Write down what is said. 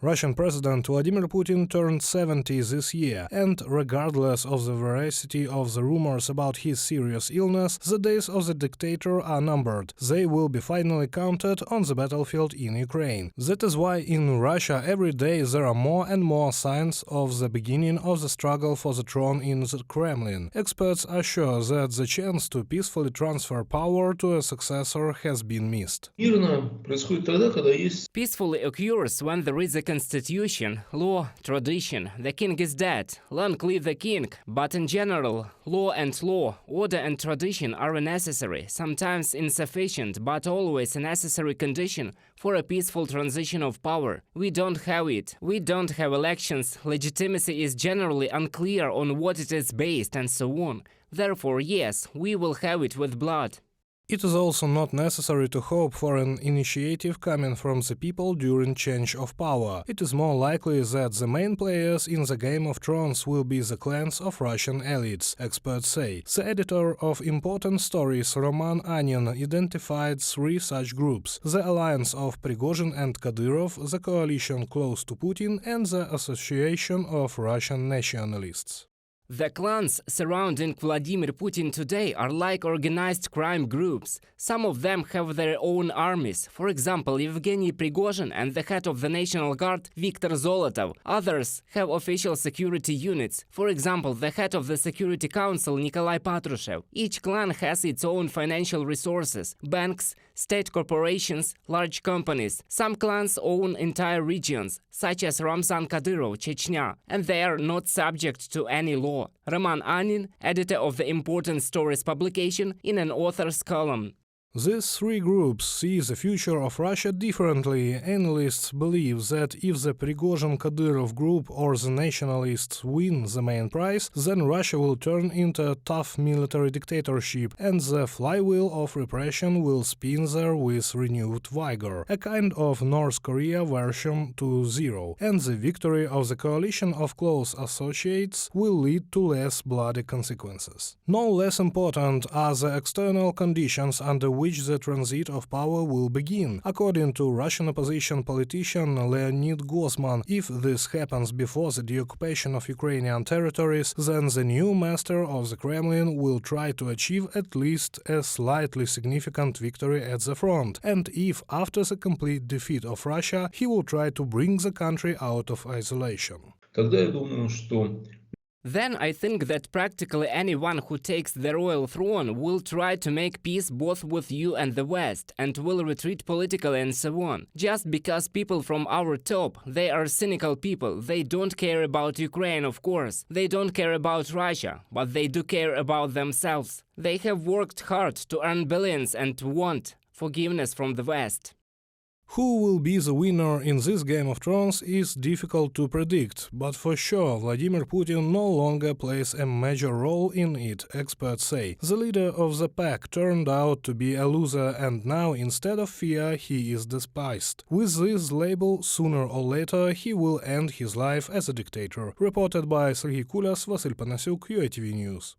Russian President Vladimir Putin turned 70 this year, and regardless of the veracity of the rumors about his serious illness, the days of the dictator are numbered. They will be finally counted on the battlefield in Ukraine. That is why in Russia every day there are more and more signs of the beginning of the struggle for the throne in the Kremlin. Experts are sure that the chance to peacefully transfer power to a successor has been missed. Peacefully occurs when there is a constitution, law, tradition. The king is dead. Long live the king. But in general, law, order and tradition are necessary, sometimes insufficient, but always a necessary condition for a peaceful transition of power. We don't have it. We don't have elections. Legitimacy is generally unclear on what it is based and so on. Therefore, yes, we will have it with blood. It is also not necessary to hope for an initiative coming from the people during change of power. It is more likely that the main players in the Game of Thrones will be the clans of Russian elites, experts say. The editor of important stories Roman Anin identified three such groups: the alliance of Prigozhin and Kadyrov, the coalition close to Putin, and the association of Russian nationalists. The clans surrounding Vladimir Putin today are like organized crime groups. Some of them have their own armies, for example, Yevgeny Prigozhin and the head of the National Guard, Viktor Zolotov. Others have official security units, for example, the head of the Security Council, Nikolai Patrushev. Each clan has its own financial resources, banks, state corporations, large companies. Some clans own entire regions, such as Ramzan Kadyrov, Chechnya, and they are not subject to any law. Roman Anin, editor of the Important Stories publication, in an author's column. These three groups see the future of Russia differently. Analysts believe that if the Prigozhin-Kadyrov group or the nationalists win the main prize, then Russia will turn into a tough military dictatorship, and the flywheel of repression will spin there with renewed vigor, a kind of North Korea version 2.0, and the victory of the coalition of close associates will lead to less bloody consequences. No less important are the external conditions under which the transit of power will begin. According to Russian opposition politician Leonid Gozman, if this happens before the deoccupation of Ukrainian territories, then the new master of the Kremlin will try to achieve at least a slightly significant victory at the front, and if after the complete defeat of Russia, he will try to bring the country out of isolation. Then I think that practically anyone who takes the royal throne will try to make peace both with you and the West, and will retreat politically and so on. Just because people from our top, they are cynical people, they don't care about Ukraine, of course. They don't care about Russia, but they do care about themselves. They have worked hard to earn billions and want forgiveness from the West. Who will be the winner in this Game of Thrones is difficult to predict, but for sure Vladimir Putin no longer plays a major role in it, experts say. The leader of the pack turned out to be a loser, and now instead of fear he is despised. With this label, sooner or later he will end his life as a dictator. Reported by Serhiy Kulas, Vasyl Panasiuk, UATV News.